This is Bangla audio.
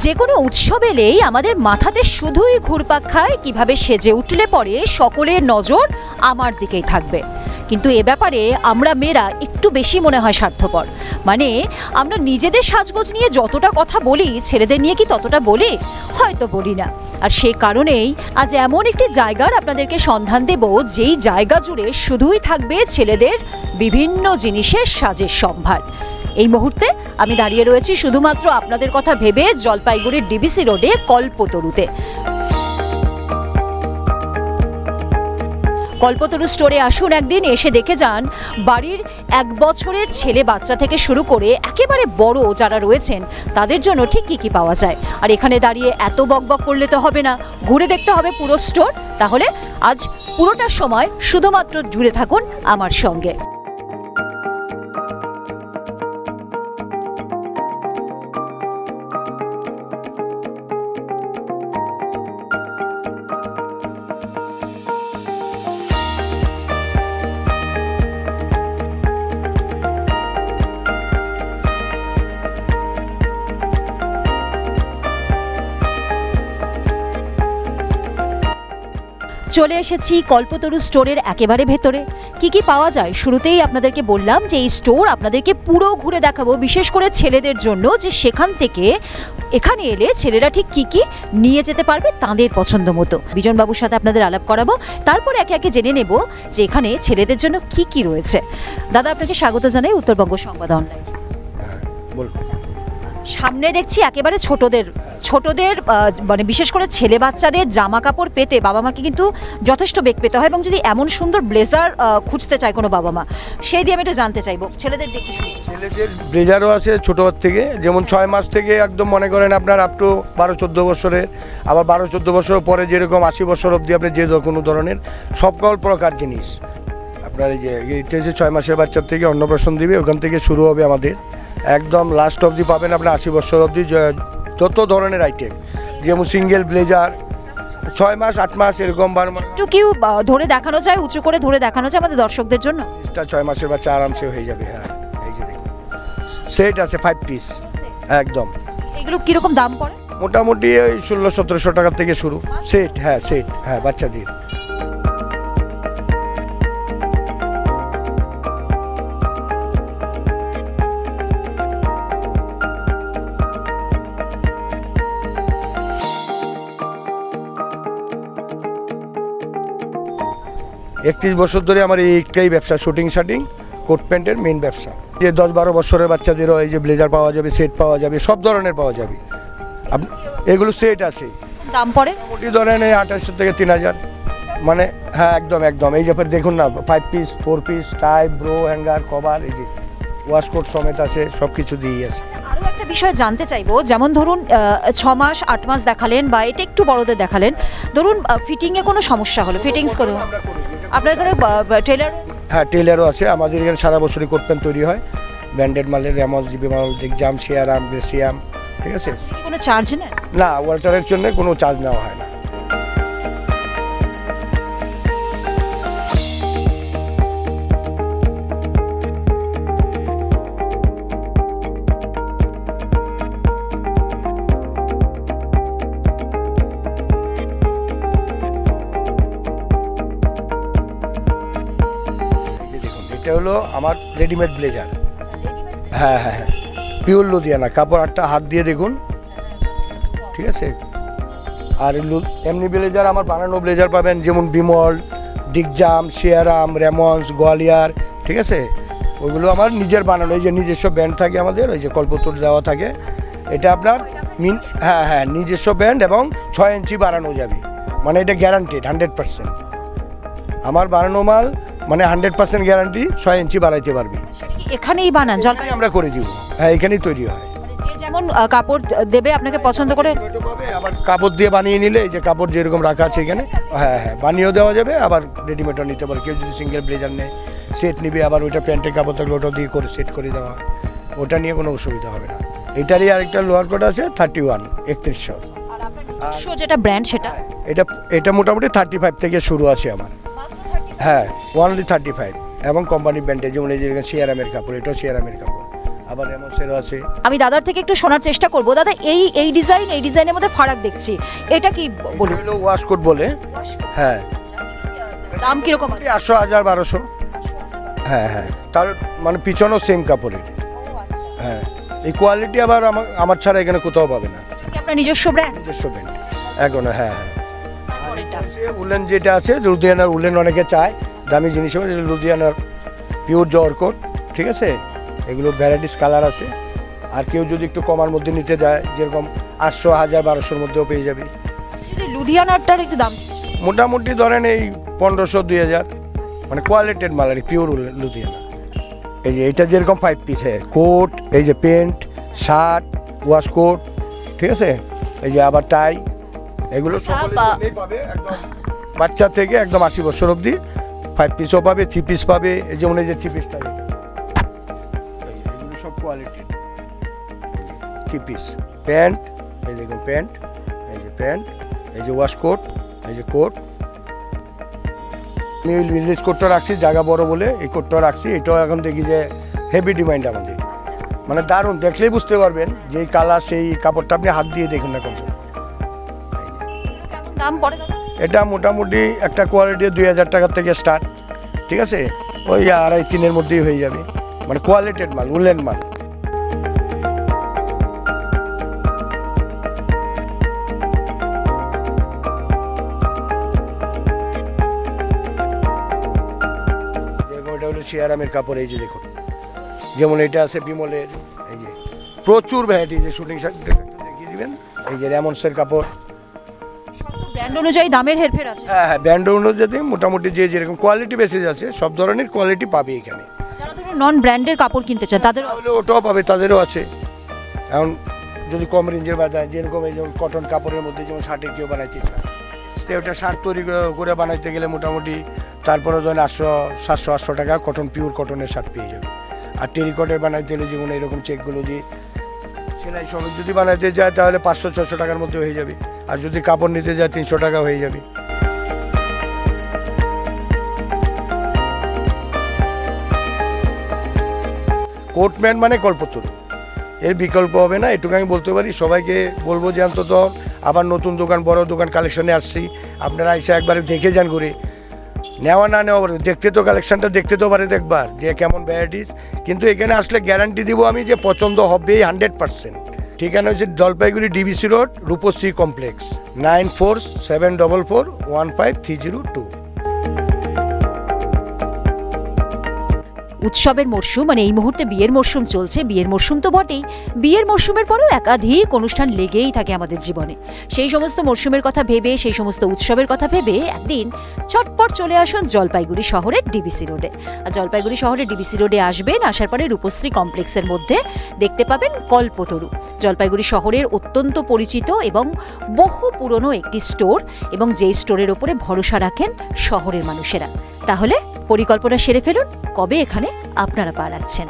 যে কোনো উৎসব এলেই আমাদের মাথাতে শুধুই ঘুরপাক খায় কিভাবে সেজে উঠলে পরে সকলের নজর আমার দিকেই থাকবে। কিন্তু এ ব্যাপারে আমরা মেয়েরা একটু বেশি মনে হয় স্বার্থপর। মানে আমরা নিজেদের সাজগোজ নিয়ে যতটা কথা বলি, ছেলেদের নিয়ে কি ততটা বলি? হয়তো বলি না। আর সেই কারণেই আজ এমন একটি জায়গার আপনাদেরকে সন্ধান দেব, যেই জায়গা জুড়ে শুধুই থাকবে ছেলেদের বিভিন্ন জিনিসের সাজের সম্ভার। এই মুহূর্তে আমি দাঁড়িয়ে রয়েছি শুধুমাত্র আপনাদের কথা ভেবে জলপাইগুড়ির ডিবিসি রোডে কল্পতরুতে। কল্পতরু স্টোরে আসুন একদিন, এসে দেখে যান বাড়ির 1 বছরের ছেলে বাচ্চা থেকে শুরু করে একেবারে বড় যারা রয়েছেন তাদের জন্য ঠিক কী কী পাওয়া যায়। আর এখানে দাঁড়িয়ে এত বকবক করলে তো হবে না, ঘুরে দেখতে হবে পুরো স্টোর। তাহলে আজ পুরোটা সময় শুধুমাত্র জুড়ে থাকুন আমার সঙ্গে। চলে এসেছি কল্পতরু স্টোরের একেবারে ভেতরে। কি কি পাওয়া যায় শুরুতেই আপনাদেরকে বললাম যে এই স্টোর আপনাদেরকে পুরো ঘুরে দেখাবো, বিশেষ করে ছেলেদের জন্য, যে সেখান থেকে এখানে এলে ছেলেরা ঠিক কি কি নিয়ে যেতে পারবে তাদের পছন্দ মতো। বিজনবাবুর সাথে আপনাদের আলাপ করাবো, তারপর একে একে জেনে নেব যে এখানে ছেলেদের জন্য কি কি রয়েছে। দাদা, আপনাকে স্বাগত জানাই উত্তরবঙ্গ সংবাদ অনলাইন। সামনে দেখছি একেবারে ছোটদের মানে বিশেষ করে ছেলে বাচ্চাদের জামা কাপড় পেতে বাবা মাকে কিন্তু যথেষ্ট বেগ পেতে হয়, এবং যদি এমন সুন্দর ব্লেজার খুঁজতে চায় কোনো বাবা মা, সেই দিয়ে আমি একটু জানতে চাইবো ছেলেদের দেখি। ছেলেদের ব্লেজারও আছে ছোটোর থেকে, যেমন 6 মাস থেকে একদম মনে করেন আপনার আপ টু 12-14 বছরের, আবার 12-14 বছর পরে যেরকম 80 বছর অবধি আপনি যে কোনো ধরনের সকল প্রকার জিনিস আপনার এই যে এইটা যে 6 মাসের বাচ্চার থেকে অন্নপ্রাশন দিবে ওখান থেকে শুরু হবে আমাদের, একদম লাস্ট অবধি পাবেন আপনার 80 বছর অবধি যত ধরনের আইটেম, যেমন সিঙ্গেল ব্লেজার 6 মাস 8 মাস এরকম। একটু কেউ ধরে দেখানো যায়, উঁচু করে ধরে দেখানো যায় আমাদের দর্শকদের জন্য? 6 মাসের বাচ্চা আরামসে হয়ে যাবে। হ্যাঁ, এই যে দেখুন সেট আছে 5 পিস একদম। এগুলো কিরকম দাম পড়ে? মোটামুটি ওই 1600-1700 টাকা থেকে শুরু সেট। হ্যাঁ সেট, হ্যাঁ বাচ্চাদের। একত্রিশ বছর ধরে আমার এইটাই ব্যবসা, শুটিং শাটিং কোট প্যান্টের মেইন ব্যবসা। যে 10-12 বছরের বাচ্চাদেরও এই যে ব্লেজার পাওয়া যাবে, সেট পাওয়া যাবে, সব ধরনের পাওয়া যাবে। এগুলো সেট আছে, দাম পড়ে মোটামুটি ধরেন 2800 থেকে 3000। মানে হ্যাঁ একদম একদম। এই যে দেখুন না 5 পিস 4 পিস টাই ব্রো হ্যাঙ্গার কভার, এই যে ওয়াশকোট সমেত আছে, সব কিছু দিয়েই আছে। আরও একটা বিষয় জানতে চাইবো, যেমন ধরুন 6 মাস 8 মাস দেখালেন বা এটা একটু বড়দের দেখালেন, ধরুন ফিটিংয়ে কোনো সমস্যা হলো, ফিটিংস করে আপনার এখানে টেলার? হ্যাঁ টেলারও আছে আমাদের এখানে, সারা বছরই কোট প্যান্ট তৈরি হয়, ব্র্যান্ডেড মালের, রেমস, জিবি মাল, দিগজাম, শিয়ারাম, গ্রেসিয়াম, ঠিক আছে। কোনো চার্জ নেন? না, ওয়াল্টারের জন্য কোনো চার্জ নেওয়া হয় না। এটা হলো আমার রেডিমেড ব্লেজার। হ্যাঁ হ্যাঁ হ্যাঁ, পিওর লুধিয়ানা কাপড়, আটটা হাত দিয়ে দেখুন, ঠিক আছে। আর এমনি ব্লেজার আমার বানানো ব্লেজার পাবেন, যেমন বিমল, দিগজাম, শিয়ারাম, রেমন্স, গোয়ালিয়ার, ঠিক আছে। ওইগুলো আমার নিজের বানানো, এই যে নিজস্ব ব্যান্ড থাকে আমাদের, ওই যে কল্পতরু দেওয়া থাকে। এটা আপনার হ্যাঁ হ্যাঁ নিজস্ব ব্যান্ড, এবং 6 ইঞ্চি বাড়ানো যাবে, মানে এটা গ্যারান্টেড 100%। আমার বানানো মাল মানে 100% গ্যারান্টি, 6 ইঞ্চি বাড়াইতে পারবি। এখানেই বানান? জলপাই আমরা করে দিব। হ্যাঁ, এখানেই তৈরি হয়। যে যেমন কাপড় দেবে আপনাকে পছন্দ করে, আবার কাপড় দিয়ে বানিয়ে নিলে, এই যে কাপড় যেরকম রাখা আছে এখানে, হ্যাঁ হ্যাঁ বানিয়েও দেওয়া যাবে, আবার রেডিমেডও নিতে পারে। কেউ যদি সিঙ্গেল ব্লেজার নেয়, সেট নিবে, আবার ওইটা প্যান্টের কাপড় থাকলে ওটা দিয়ে করে সেট করে দেওয়া, ওটা নিয়ে কোনো অসুবিধা হবে না। এটারই আরেকটা লোয়ার কোট আছে 31-3100। যেটা ব্র্যান্ড সেটা, এটা মোটামুটি 35 থেকে শুরু আছে আমার। হ্যাঁ, অনলি 35, এবং কোম্পানি ব্র্যান্ডে, যেমন এই যে শিয়ারামের কাপড়, এটাও শিয়ারামের কাপড়, আবার রেমন্ডসেরও আছে। আমি দাদার থেকে একটু শোনার চেষ্টা করব। দাদা এই ডিজাইনের মধ্যে ফারাক দেখছি, এটা কি বলুন? এগুলো ওয়াশকোট বলে। হ্যাঁ, দাম কিরকম আছে? 800, 1000, 1200। হ্যাঁ হ্যাঁ, তার মানে পিছনেও সেম কাপড়ের। হ্যাঁ, এই কোয়ালিটি আবার আমার ছাড়া এখানে কোথাও পাবে না। কি আপনার নিজস্ব ব্র্যান্ড? নিজস্ব ব্র্যান্ড এখন। হ্যাঁ হ্যাঁ, উলেন যেটা আছে, লুধিয়ানার উলেন অনেকে চায় দামি জিনিস, লুধিয়ানার পিওর জর্কোট, ঠিক আছে। এগুলো ভ্যারাইটিস কালার আছে। আর কেউ যদি একটু কমার মধ্যে নিতে যায়, যেরকম 800, 1000, 1200-র মধ্যেও পেয়ে যাবে। আচ্ছা, যদি লুধিয়ানারটার একটু দাম মোটামুটি ধরেন এই 1500, 2000, মানে কোয়ালিটির মাল আর পিওর লুধিয়ানা। এই যে এটা যেরকম 5 পিস কোট, এই যে প্যান্ট, শার্ট, ওয়াশ কোট, ঠিক আছে। এই যে আবার টাই, এগুলো সকলেই পাবে, একদম বাচ্চা থেকে একদম 80 বছর অবধি 5 পিসও পাবে, 3 পিস পাবে। এই যেমন এই যে 3 পিসটা, এগুলো সব কোয়ালিটি। 3 পিস প্যান্ট, এই দেখুন প্যান্ট, এই যে প্যান্ট, এই যে ওয়াশ কোট, এই যে কোট। আমি এই ভিলেজ কোটটা রাখছি, জায়গা বড় বলে এই কোটটা রাখছি। এটাও এখন দেখি যে হেভি ডিমান্ড আমাদের, মানে দারুণ, দেখলেই বুঝতে পারবেন যে এই কালার, সেই কাপড়টা আপনি হাত দিয়ে দেখুন না কমসে। কেমন দাম পড়ে দাদা? এটা মোটামুটি একটা কোয়ালিটি 2000 টাকার থেকে স্টার্ট, ঠিক আছে। ওই 2.5-3-এর মধ্যেই হয়ে যাবে, মানে কোয়ালিটির মাল, উলেন মাল। এটা হলো শিয়ারামের কাপড়। এই যে দেখুন, যেমন এটা আছে বিমলের, এই যে প্রচুর ভ্যারাইটি। যে শুটিং শার্ট দেখিয়ে দিবেন, এই যে রেমন্ডসের কাপড়। ব্র্যান্ড অনুযায়ী দামের হেরফের আছে? হ্যাঁ হ্যাঁ, ব্র্যান্ড অনুযায়ী মোটামুটি যে যেরকম কোয়ালিটি বেসিস আছে, সব ধরনের কোয়ালিটি পাবে এখানে। যারা ধরুন নন ব্র্যান্ডের কাপড় কিনতে চান তাদের ওটাও পাবে, তাদেরও আছে। এখন যদি কম রেঞ্জের বাজায়, যেরকম এই যেমন কটন কাপড়ের মধ্যে যেমন শার্টের কেউ বানাইতে চায়, তো ওটা শার্ট তৈরি করে বানাইতে গেলে মোটামুটি তারপরে ধরেন 800, 700, 800 টাকা কটন, পিওর কটনের শার্ট পেয়ে যাবে। আর টেরিকটের বানাইতে হলে যেমন এরকম চেকগুলো দিয়ে সেলাই সমেত যদি বানাইতে যায়, তাহলে 500, 600 টাকার মধ্যে হয়ে যাবে। আর যদি কাপড় নিতে যায় 300 টাকা হয়ে যাবে। কোটম্যান মানে কল্পতরু, এর বিকল্প হবে না, এটুকু আমি বলতে পারি। সবাইকে বলবো যে অন্তত আবার নতুন দোকান, বড় দোকান কালেকশানে আসছি, আপনারা এসে একবারে দেখে যান, করে নেওয়া না নেওয়া দেখতে তো, কালেকশানটা দেখতে তো পারে দেখবার যে কেমন ভ্যারাইটিস। কিন্তু এখানে আসলে গ্যারান্টি দিব আমি যে পছন্দ হবেই 100%। ঠিকানা হচ্ছে Jalpaiguri DBC road, Rupashree complex, 9474415302। উৎসবের মরশুম, মানে এই মুহূর্তে বিয়ের মরশুম চলছে। বিয়ের মরশুম তো বটেই, বিয়ের মরশুমের পরেও একাধিক অনুষ্ঠান লেগেই থাকে আমাদের জীবনে। সেই সমস্ত মরশুমের কথা ভেবে, সেই সমস্ত উৎসবের কথা ভেবে একদিন চটপট চলে আসুন জলপাইগুড়ি শহরের ডিবিসি রোডে। আর জলপাইগুড়ি শহরের ডিবিসি রোডে আসবেন, আসার পরে রূপশ্রী কমপ্লেক্সের মধ্যে দেখতে পাবেন কল্পতরু, জলপাইগুড়ি শহরের অত্যন্ত পরিচিত এবং বহু পুরনো একটি স্টোর, এবং যেই স্টোরের ওপরে ভরসা রাখেন শহরের মানুষেরা। তাহলে পরিকল্পনা সেরে ফেলুন, কবে এখানে আপনারা পা রাখছেন।